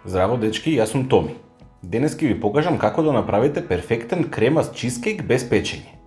Здраво дечки, јас сум Томи. Денес ќе ви покажам како да направите перфектен кремаст чизкейк без печење.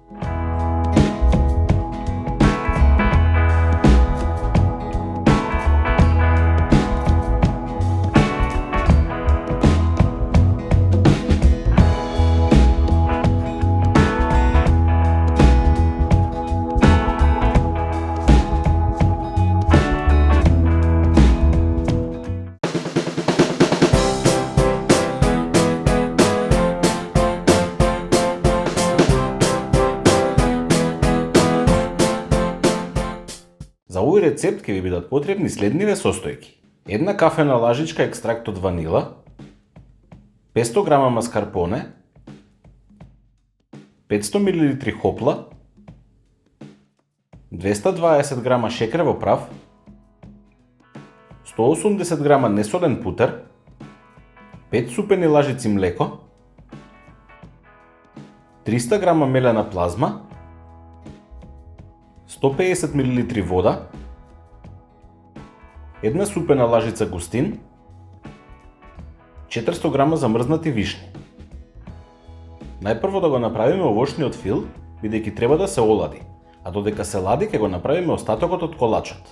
За овој рецепт ќе ви бидат потребни следниве состојки. 1 кафена лажичка екстракт од ванила, 500 грама маскарпоне, 500 мл хопла, 220 грама шекер во прав, 180 грама несолен путер, 5 супени лажици млеко, 300 грама мелена плазма, 150 мл вода, 1 супена лажица густин, 400 грама замрзнати вишни. Најпрво да го направиме овошниот фил, бидејќи треба да се олади, а додека се лади ќе го направиме остатокот од колачот.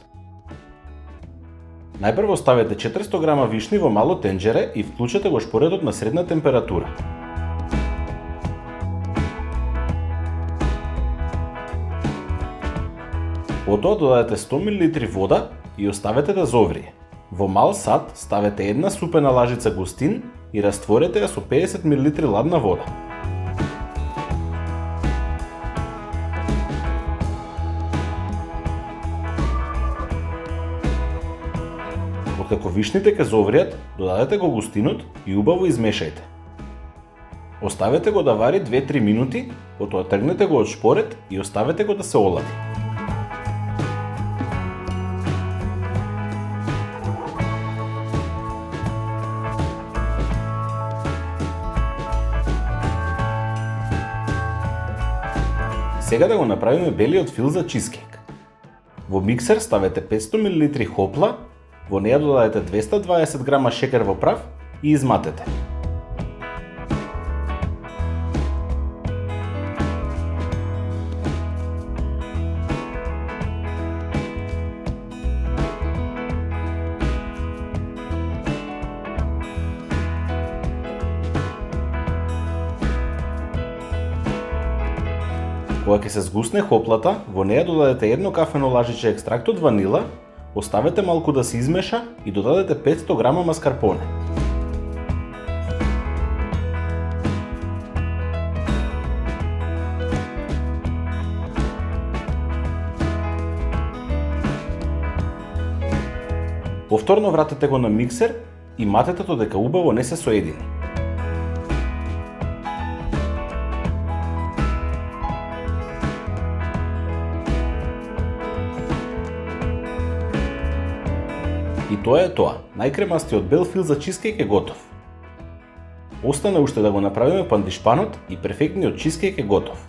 Најпрво ставете 400 грама вишни во мало тенџере и вклучете го шпоредот на средна температура. Потоа додадете 100 мл вода и оставете да зоврие. Во мал сад ставете 1 супена лажица густин и растворете ја со 50 мл ладна вода. Откако вишните ќе зовриат, додадете го густинот и убаво измешајте. Оставете го да вари 2-3 минути, потоа тргнете го од шпоред и оставете го да се олади. Сега да го направиме белиот фил за чизкейк. Во миксер ставете 500 мл хопла, во неја додадете 220 грама шекер во прав и изматете. Кога ќе се згусне хоплата, во неја додадете 1 кафено лажиче екстракт од ванила, оставете малку да се измеша и додадете 500 грама маскарпоне. Повторно вратете го на миксер и матете додека убаво не се соедини. И тоа е тоа. Најкремастиот бел фил за чизкейк е готов. Остане уште да го направиме пандишпанот и перфектниот чизкейк е готов.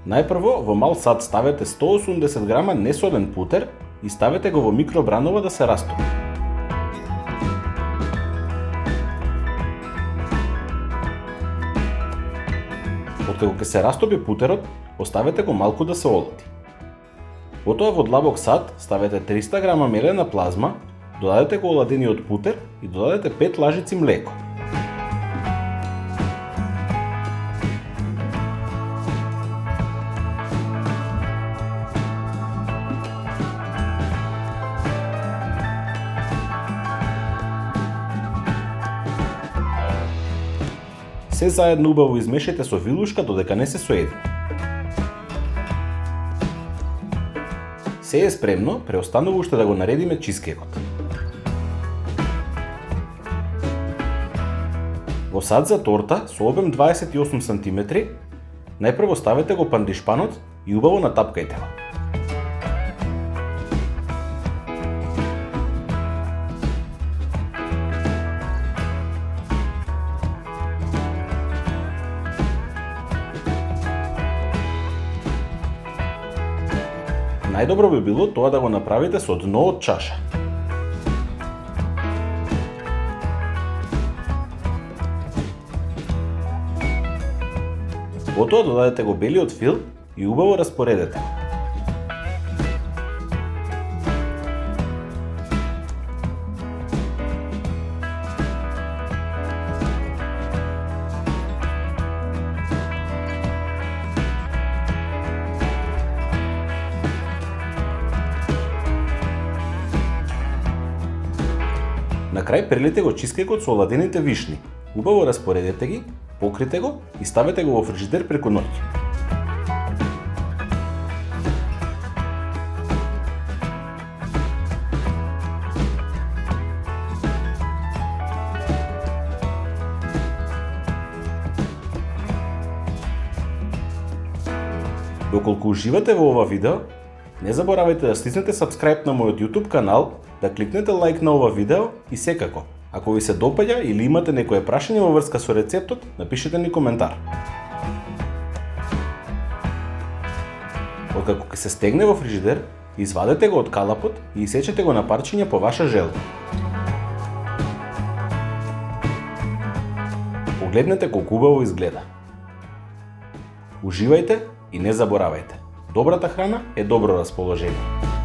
Најпрво во мал сад ставете 180 грама несолен путер и ставете го во микробранова да се растопи. Откако ќе се растопи путерот, оставете го малку да се олади. Потоа во длабок сад ставете 300 грама мелена плазма, додадете го оладениот путер и додадете 5 лажици млеко. Се заедно убаво измешајте со вилушка додека не се соедини. Се е спремно, преостанува уште да го наредиме чизкейкот. Во сад за торта со обем 28 см, најпрво ставете го пандишпанот и убаво натапкајте го. Најдобро би било тоа да го направите со дно од чаша. Потоа додадете го белиот фил и убаво распоредете. На крај прелите го чизкејкот со оладените вишни. Убаво распоредете ги, покрите го и ставете го во фрижидер преку ноќ. Доколку уживате во ова видео, не заборавајте да стиснете subscribe на мојот YouTube канал, да кликнете лайк на ова видео и секако, ако ви се допаѓа или имате некое прашање во врска со рецептот, напишете ни коментар. Откако ќе се стегне во фрижидер, извадете го од калапот и исечете го на парчиња по ваша желба. Погледнете колку убаво изгледа. Уживајте и не заборавајте. Добрата храна е добро расположение.